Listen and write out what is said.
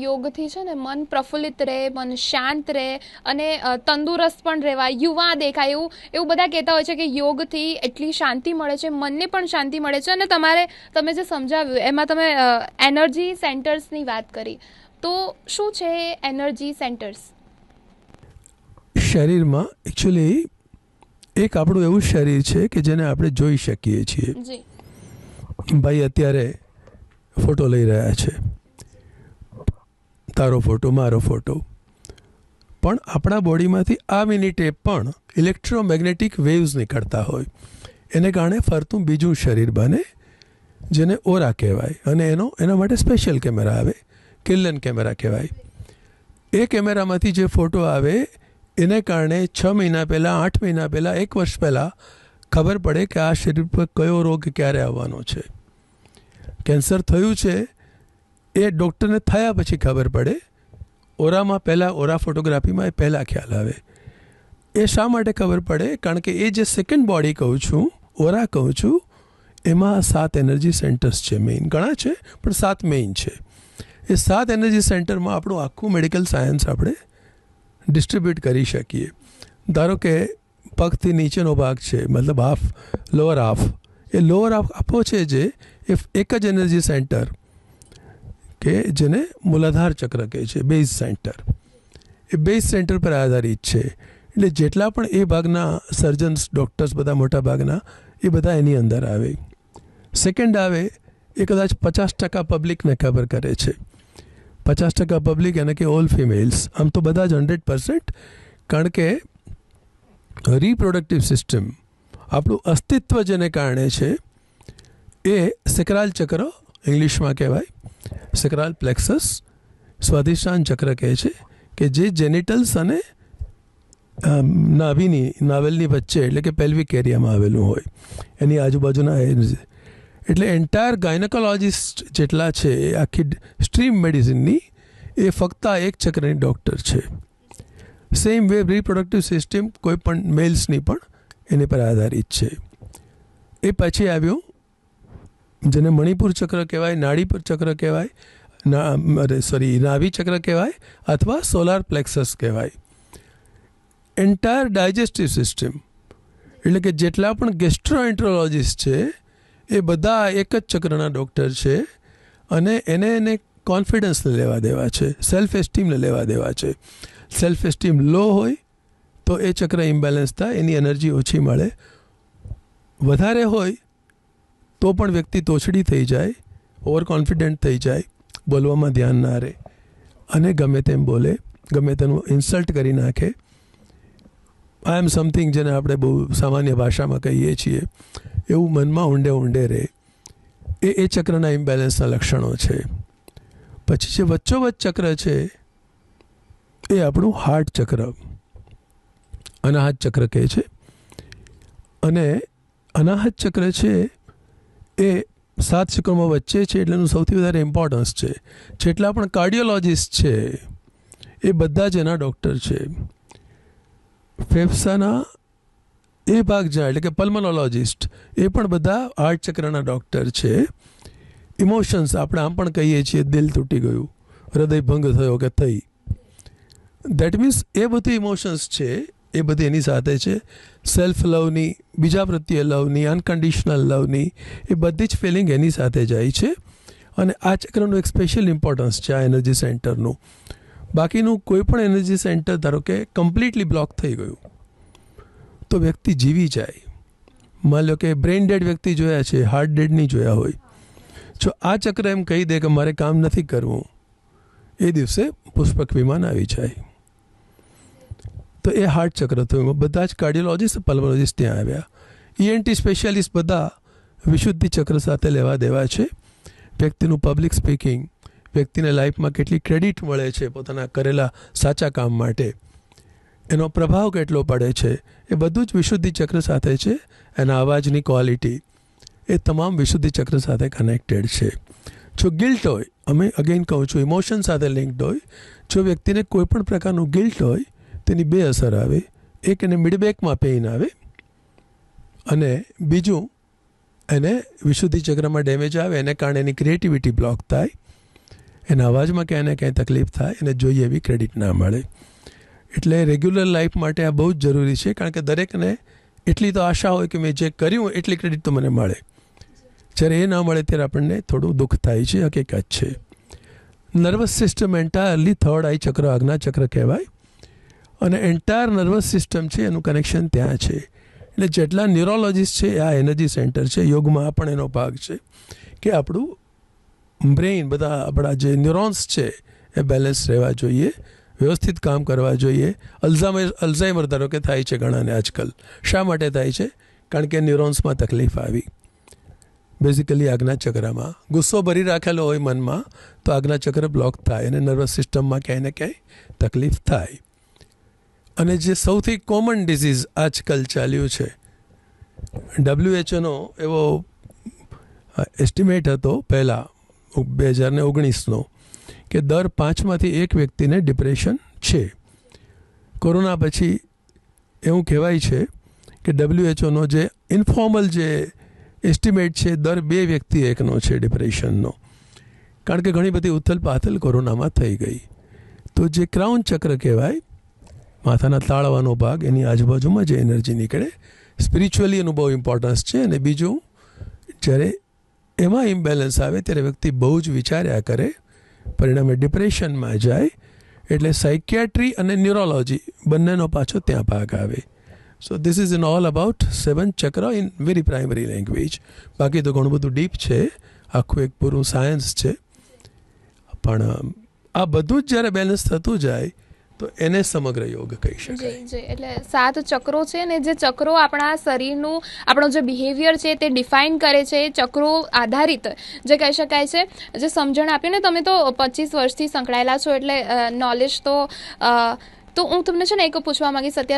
યોગથી છે ને મન પ્રફુલ્લિત રહે, મન શાંત રહે અને તંદુરસ્ત પણ રહેવાય, યુવા દેખાય, એવું બધા કહેતા હોય છે કે યોગથી એટલી શાંતિ મળે છે, મનને પણ શાંતિ મળે છે. અને તમે જે સમજાવ્યું એમાં તમે એનર્જી સેન્ટર્સની વાત કરી, તો શું છે એનર્જી સેન્ટર્સ? શરીરમાં એકચ્યુઅલી એક આપણું એવું શરીર છે કે જેને આપણે જોઈ શકીએ છીએ. ભાઈ અત્યારે ફોટો લઈ રહ્યા છે, તારો ફોટો, મારો ફોટો, પણ આપણા બોડીમાંથી આ મિનિટે પણ ઇલેક્ટ્રોમેગ્નેટિક વેવ્સ નીકળતા હોય, એને કારણે ફરતું બીજું શરીર બને જેને ઓરા કહેવાય. અને એના માટે સ્પેશિયલ કેમેરા આવે, કિર્લન કેમેરા કહેવાય. એ કેમેરામાંથી જે ફોટો આવે એને કારણે 6 મહિના પહેલાં, 8 મહિના પહેલાં, 1 વર્ષ પહેલાં ખબર પડે કે આ શરીર પર કયો રોગ ક્યારે આવવાનો છે. કેન્સર થયું છે એ ડૉક્ટરને થયા પછી ખબર પડે. ઓરામાં પહેલાં, ઓરા ફોટોગ્રાફીમાં એ પહેલાં ખ્યાલ આવે. એ શા માટે ખબર પડે? કારણ કે એ જે સેકન્ડ બોડી કહું છું, ઓરા કહું છું, એમાં 7 એનર્જી સેન્ટર્સ છે. મેઇન ઘણા છે પણ 7 મેઇન છે. એ 7 એનર્જી સેન્ટરમાં આપણું આખું મેડિકલ સાયન્સ આપણે ડિસ્ટ્રીબ્યુટ કરી શકીએ. ધારો કે પગથી નીચેનો ભાગ છે, મતલબ હાફ, લોઅર હાફ. એ લોઅર હાફ આપો છે જે એક જ એનર્જી સેન્ટર કે જેને મૂલાધાર ચક્ર કહે છે, બેઝ સેન્ટર. એ બેઝ સેન્ટર પર આધારિત છે. એટલે જેટલા પણ એ ભાગના સર્જન્સ, ડૉક્ટર્સ બધા મોટા ભાગના એ બધા એની અંદર આવે. સેકન્ડ આવે એ કદાચ 50% પબ્લિકને ખબર કરે છે. 50% પબ્લિક એને કે ઓલ ફિમેલ્સ. આમ તો બધા જ 100%, કારણ કે રિપ્રોડક્ટિવ સિસ્ટમ, આપણું અસ્તિત્વ જેને કારણે છે એ સેક્રાલ ચક્ર ઇંગ્લિશમાં કહેવાય, સેક્રાલ પ્લેક્સસ, સ્વાધિષ્ઠાન ચક્ર કહે છે, કે જે જેનિટલ્સ અને નાવેલની વચ્ચે, એટલે કે પેલ્વિક એરિયામાં આવેલું હોય, એની આજુબાજુના. એટલે એન્ટાયર ગાયનેકોલોજીસ્ટ જેટલા છે એ આખી સ્ટ્રીમ મેડિસિનની એ ફક્ત આ એક ચક્રની ડૉક્ટર છે. સેમ વે રિપ્રોડક્ટિવ સિસ્ટમ કોઈ પણ મેલ્સની પણ એની પર આધારિત છે. એ પછી આવ્યું જેને મણિપુર ચક્ર કહેવાય, નાડીપુર ચક્ર કહેવાય, નાભી ચક્ર કહેવાય, અથવા સોલાર પ્લેક્સસ કહેવાય. એન્ટાયર ડાયજેસ્ટિવ સિસ્ટમ, એટલે કે જેટલા પણ ગેસ્ટ્રોએન્ટ્રોલોજીસ્ટ છે એ બધા એક જ ચક્રના ડૉક્ટર છે. અને એને કોન્ફિડન્સને લેવા દેવા છે, સેલ્ફ એસ્ટીમને લેવા દેવા છે. સેલ્ફ એસ્ટીમ લો હોય તો એ ચક્ર ઇમ્બેલેન્સ થાય, એની એનર્જી ઓછી મળે. વધારે હોય તો પણ વ્યક્તિ તોછડી થઈ જાય, ઓવર કોન્ફિડન્ટ થઈ જાય, બોલવામાં ધ્યાન ના રહે અને ગમે તેમ બોલે, ગમે તેનું ઇન્સલ્ટ કરી નાખે. આઈ એમ સમથિંગ જેને આપણે બહુ સામાન્ય ભાષામાં કહીએ છીએ, એવું મનમાં ઊંડે રહે. એ ચક્રના ઇમ્બેલેન્સના લક્ષણો છે. પછી જે વચ્ચોવચ્ચ ચક્ર છે એ આપણું હાર્ટ ચક્ર, અનાહત ચક્ર કહે છે. અને અનાહત ચક્ર છે એ 7 ચક્રોમાં વચ્ચે છે, એટલે એનું સૌથી વધારે ઇમ્પોર્ટન્સ છે. જેટલા પણ કાર્ડિયોલોજીસ્ટ છે એ બધા જ એના ડૉક્ટર છે. ફેફસાના એ ભાગ જાય, એટલે કે પલ્મનોલોજીસ્ટ, એ પણ બધા હાર્ટ ચક્રના ડૉક્ટર છે. ઇમોશન્સ, આપણે આમ પણ કહીએ છીએ દિલ તૂટી ગયું, હૃદય ભંગ થયો કે થઈ, દેટ મીન્સ એ બધી ઇમોશન્સ છે એ બધી એની સાથે છે. સેલ્ફ લવની, બીજા પ્રત્યે લવની, અનકન્ડિશનલ લવની, એ બધી જ ફિલિંગ એની સાથે જાય છે. અને આ ચક્રનું એક સ્પેશિયલ ઇમ્પોર્ટન્સ છે આ એનર્જી સેન્ટરનું. બાકીનું કોઈ પણ એનર્જી સેન્ટર ધારો કે કમ્પ્લીટલી બ્લોક થઈ ગયું તો વ્યક્તિ જીવી જાય. માની લો કે બ્રેઇન ડેડ વ્યક્તિ જોયા છે, હાર્ટ ડેડ નહીં જોયા હોય. જો આ ચક્ર એમ કહી દે કે મારે કામ નથી કરવું, એ દિવસે પુષ્પક વિમાન આવી જાય. તો એ હાર્ટ ચક્ર થયું. એમાં બધા જ કાર્ડિયોલોજીસ્ટ, પલ્મોલોજીસ્ટ ત્યાં આવ્યા. ENT સ્પેશિયાલિસ્ટ બધા વિશુદ્ધિ ચક્ર સાથે લેવા દેવા છે. વ્યક્તિનું પબ્લિક સ્પીકિંગ, વ્યક્તિને લાઈફમાં કેટલી ક્રેડિટ મળે છે પોતાના કરેલા સાચા કામ માટે, એનો પ્રભાવ કેટલો પડે છે, એ બધું જ વિશુદ્ધિ ચક્ર સાથે છે. એના અવાજની ક્વોલિટી, એ તમામ વિશુદ્ધિ ચક્ર સાથે કનેક્ટેડ છે. જો ગિલ્ટ હોય, અમે અગેન કહું છું ઇમોશન સાથે લિંક્ડ હોય, જો વ્યક્તિને કોઈ પણ પ્રકારનું ગિલ્ટ હોય તેની 2 અસર આવે. એક, એને મિડબેકમાં પેઇન આવે, અને બીજું એને વિશુદ્ધિ ચક્રમાં ડેમેજ આવે, એને કારણે એની ક્રિએટિવિટી બ્લોક થાય, એના અવાજમાં ક્યાંય ને ક્યાંય તકલીફ થાય એને જોઈએ એવી ક્રેડિટ ના મળે. એટલે રેગ્યુલર લાઈફ માટે આ બહુ જ જરૂરી છે, કારણ કે દરેકને એટલી તો આશા હોય કે મેં જે કર્યું એટલી ક્રેડિટ તો મને મળે. જ્યારે એ ના મળે ત્યારે આપણને થોડું દુઃખ થાય છે, હકીકત છે. નર્વસ સિસ્ટમ એન્ટાયરલી થર્ડ આઈ ચક્ર, આજ્ઞા ચક્ર કહેવાય, અને એન્ટાયર નર્વસ સિસ્ટમ છે એનું કનેક્શન ત્યાં છે. એટલે જેટલા ન્યુરોલોજીસ્ટ છે આ એનર્જી સેન્ટર છે. યોગમાં પણ એનો ભાગ છે કે આપણું બ્રેઇન, બધા આપણા જે ન્યુરોન્સ છે એ બેલેન્સ રહેવા જોઈએ, વ્યવસ્થિત કામ કરવા જોઈએ. અલ્ઝાઇમર ધારો કે થાય છે ઘણાને આજકાલ. શા માટે થાય છે? કારણ કે ન્યુરોન્સમાં તકલીફ આવી. બેઝિકલી આજ્ઞાચક્રમાં ગુસ્સો ભરી રાખેલો હોય મનમાં, તો આજ્ઞાચક્ર બ્લોક થાય અને નર્વસ સિસ્ટમમાં ક્યાંય ને ક્યાંય તકલીફ થાય. અને જે સૌથી કોમન ડિઝીઝ આજકાલ ચાલ્યું છે, WHO એવો એસ્ટિમેટ હતો પહેલાં 2019નો કે દર 5માંથી 1 વ્યક્તિને ડિપ્રેશન છે. કોરોના પછી એવું કહેવાય છે કે WHO જે ઇન્ફોર્મલ જે એસ્ટિમેટ છે દર 2 વ્યક્તિ એકનો છે ડિપ્રેશનનો. કારણ કે ઘણી બધી ઉથલ પાથલ કોરોનામાં થઈ ગઈ. તો જે ક્રાઉન ચક્ર કહેવાય, માથાના તાળવાનો ભાગ, એની આજુબાજુમાં જે એનર્જી નીકળે, સ્પિરિચ્યુઅલી એનું બહુ ઇમ્પોર્ટન્સ છે. અને બીજું, જ્યારે એમાં ઇમ્બેલેન્સ આવે ત્યારે વ્યક્તિ બહુ જ વિચાર્યા કરે, પરિણામે ડિપ્રેશનમાં જાય. એટલે સાયકિયાટ્રી અને ન્યુરોલોજી બંનેનો પાછો ત્યાં ભાગ આવે. So this is in all about 7 ચક્ર ઇન વેરી પ્રાઇમરી લેંગ્વેજ. બાકી તો ઘણું બધું ડીપ છે, આખું એક પૂરું સાયન્સ છે. પણ આ બધું જ જ્યારે બેલેન્સ થતું જાય તો એને સમગ્ર યોગ કહી શકાય. જી, એટલે 7 ચક્રો છે, ને જે ચક્રો આપણા શરીરનું, આપણો જે બિહેવિયર છે તે ડિફાઇન કરે છે. ચક્રો આધારિત જે કહી શકાય છે, જે સમજણ આપ્યું ને, તમે તો 25 વર્ષથી સંકળાયેલા છો, એટલે નોલેજ તો હું તમને છે ને એક પૂછવા માંગીશ અત્યારે